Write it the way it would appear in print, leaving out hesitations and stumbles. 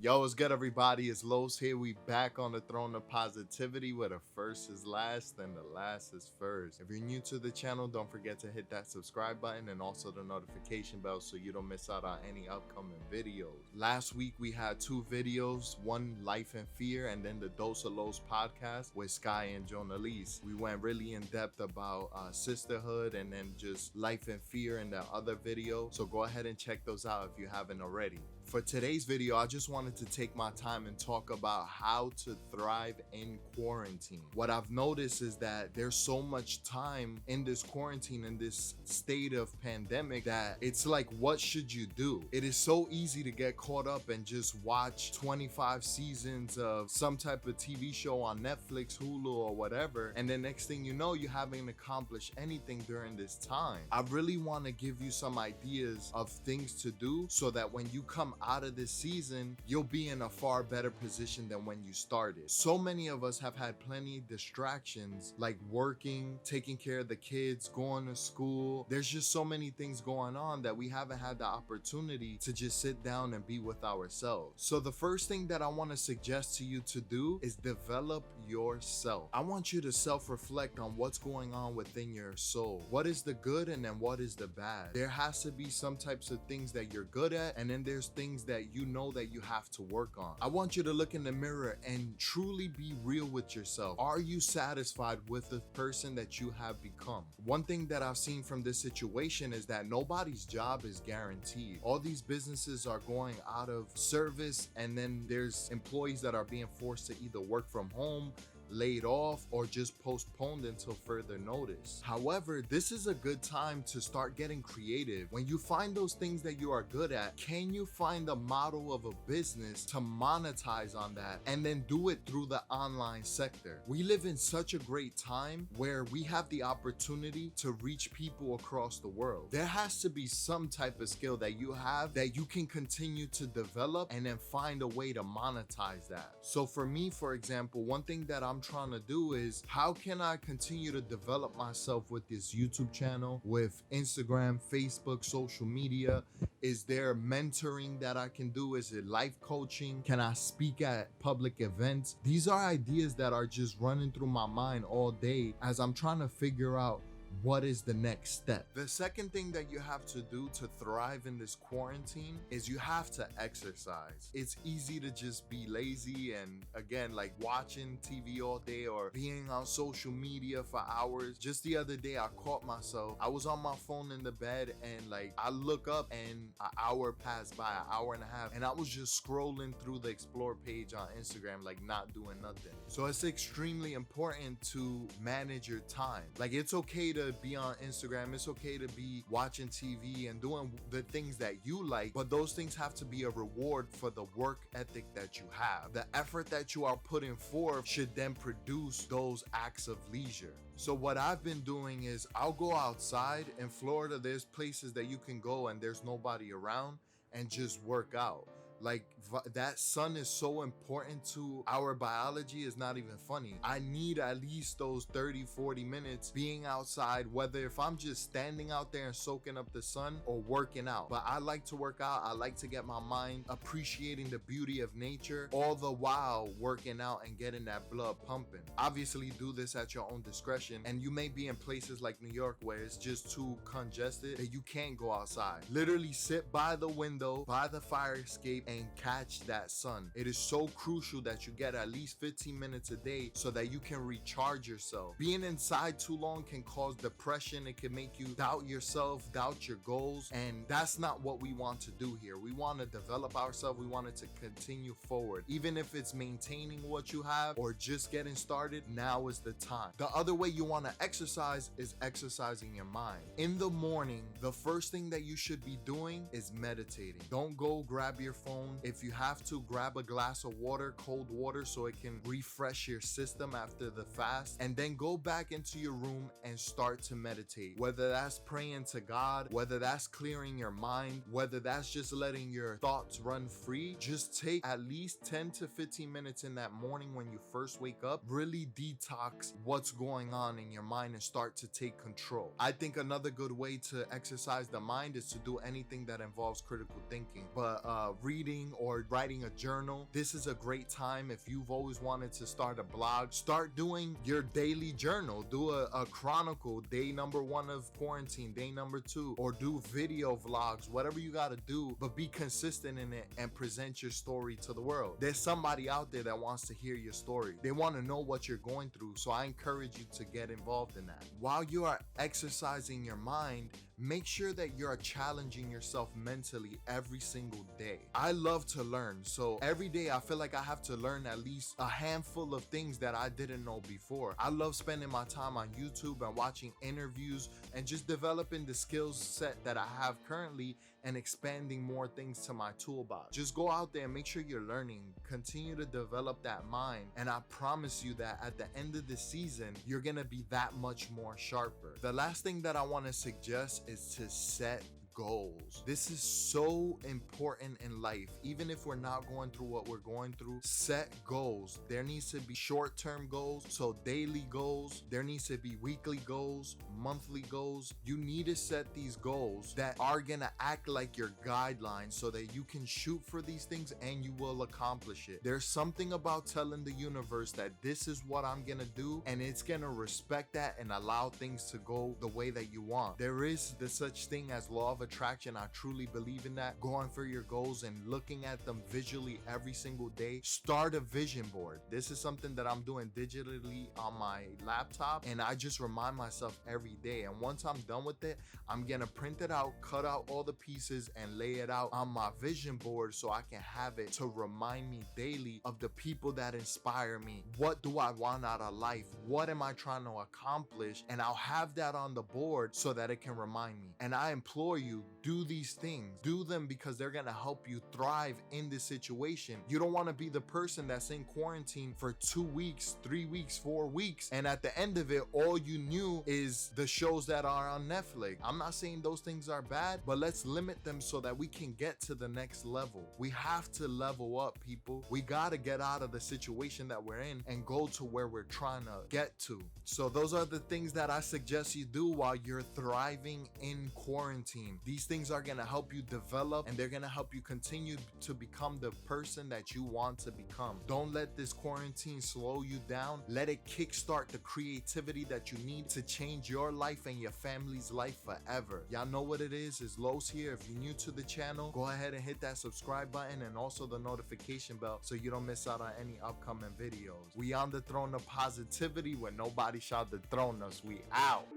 Yo, what's good, everybody? It's Los here. We back on the throne of positivity where the first is last and the last is first. If you're new to the channel, don't forget to hit that subscribe button and also the notification bell so you don't miss out on any upcoming videos. Last week, we had two videos, one Life and Fear and then the Dose of Los podcast with Sky and Jonalise. We went really in depth about sisterhood and then just Life and Fear in the other video. So go ahead and check those out if you haven't already. For today's video, I just wanted to take my time and talk about how to thrive in quarantine. What I've noticed is that there's so much time in this quarantine, in this state of pandemic, that it's like, what should you do? It is so easy to get caught up and just watch 25 seasons of some type of TV show on Netflix, Hulu, or whatever, and then next thing you know, you haven't accomplished anything during this time. I really want to give you some ideas of things to do so that when you come out of this season, you'll be in a far better position than when you started. So many of us have had plenty of distractions, like working, taking care of the kids, going to school. There's just so many things going on that we haven't had the opportunity to just sit down and be with ourselves. So the first thing that I want to suggest to you to do is develop yourself. I want you to self-reflect on what's going on within your soul. What is the good and then what is the bad? There has to be some types of things that you're good at, and then there's things that you know that you have to work on. I want you to look in the mirror and truly be real with yourself. Are you satisfied with the person that you have become? One thing that I've seen from this situation is that nobody's job is guaranteed. All these businesses are going out of service, and then there's employees that are being forced to either work from home, laid off, or just postponed until further notice. However, this is a good time to start getting creative. When you find those things that you are good at, can you find a model of a business to monetize on that and then do it through the online sector? We live in such a great time where we have the opportunity to reach people across the world. There has to be some type of skill that you have that you can continue to develop and then find a way to monetize that. So for me, for example, one thing that I'm trying to do is, how can I continue to develop myself with this YouTube channel, with Instagram, Facebook, social media? Is there mentoring that I can do? Is it life coaching? Can I speak at public events? These are ideas that are just running through my mind all day as I'm trying to figure out what is the next step. The second thing that you have to do to thrive in this quarantine is you have to exercise. It's easy to just be lazy and, again, like watching TV all day or being on social media for hours. Just the other day, I caught myself. I was on my phone in the bed and like I look up and an hour passed by, an hour and a half, and I was just scrolling through the explore page on Instagram, like not doing nothing. So it's extremely important to manage your time. Like, it's okay to be on Instagram, it's okay to be watching TV and doing the things that you like, but those things have to be a reward for the work ethic that you have. The effort that you are putting forth should then produce those acts of leisure. So what I've been doing is I'll go outside. In Florida, there's places that you can go and there's nobody around and just work out. Like, that sun is so important to our biology, is not even funny. I need at least those 30-40 minutes being outside, whether if I'm just standing out there and soaking up the sun or working out. But I like to work out. I like to get my mind appreciating the beauty of nature, all the while working out and getting that blood pumping. Obviously, do this at your own discretion, and you may be in places like New York where it's just too congested that you can't go outside. Literally sit by the window, by the fire escape, and catch that sun. It is so crucial that you get at least 15 minutes a day so that you can recharge yourself. Being inside too long can cause depression. It can make you doubt yourself, doubt your goals, and that's not what we want to do here. We want to develop ourselves. We want it to continue forward. Even if it's maintaining what you have or just getting started, now is the time. The other way you want to exercise is exercising your mind. In the morning, the first thing that you should be doing is meditating. Don't go grab your phone. If you have to, grab a glass of water, cold water, so it can refresh your system after the fast, and then go back into your room and start to meditate. Whether that's praying to God, whether that's clearing your mind, whether that's just letting your thoughts run free, just take at least 10 to 15 minutes in that morning when you first wake up. Really detox what's going on in your mind and start to take control. I think another good way to exercise the mind is to do anything that involves critical thinking, but reading reading or writing a journal, this is a great time. If you've always wanted to start a blog, start doing your daily journal. Do a chronicle, day number 1 of quarantine, day number 2, or do video vlogs, whatever you got to do, but be consistent in it and present your story to the world. There's somebody out there that wants to hear your story. They want to know what you're going through. So I encourage you to get involved in that. While you are exercising your mind, make sure that you're challenging yourself mentally every single day. I love to learn. So every day I feel like I have to learn at least a handful of things that I didn't know before. I love spending my time on YouTube and watching interviews and just developing the skills set that I have currently and expanding more things to my toolbox. Just go out there and make sure you're learning. Continue to develop that mind. And I promise you that at the end of the season, you're gonna be that much more sharper. The last thing that I want to suggest is to set goals. This is so important in life. Even if we're not going through what we're going through, set goals. There needs to be short-term goals, so daily goals. There needs to be weekly goals, monthly goals. You need to set these goals that are gonna act like your guidelines so that you can shoot for these things and you will accomplish it. There's something about telling the universe that this is what I'm gonna do, and it's gonna respect that and allow things to go the way that you want. There is the such thing as law of attraction. I truly believe in that. Going for your goals and looking at them visually every single day. Start a vision board. This is something that I'm doing digitally on my laptop, and I just remind myself every day. And once I'm done with it, I'm gonna print it out, cut out all the pieces, and lay it out on my vision board so I can have it to remind me daily of the people that inspire me. What do I want out of life? What am I trying to accomplish? And I'll have that on the board so that it can remind me. And I implore you, do these things. Do them because they're gonna help you thrive in this situation. You don't want to be the person that's in quarantine for 2 weeks, 3 weeks, 4 weeks, and at the end of it, all you knew is the shows that are on Netflix. I'm not saying those things are bad, but let's limit them so that we can get to the next level. We have to level up, people. We gotta get out of the situation that we're in and go to where we're trying to get to. So those are the things that I suggest you do while you're thriving in quarantine. These things are gonna help you develop, and they're gonna help you continue to become the person that you want to become. Don't let this quarantine slow you down. Let it kickstart the creativity that you need to change your life and your family's life forever. Y'all know what it is. It's Los here. If you're new to the channel, go ahead and hit that subscribe button and also the notification bell so you don't miss out on any upcoming videos. We on the throne of positivity where nobody shall dethrone us. We out.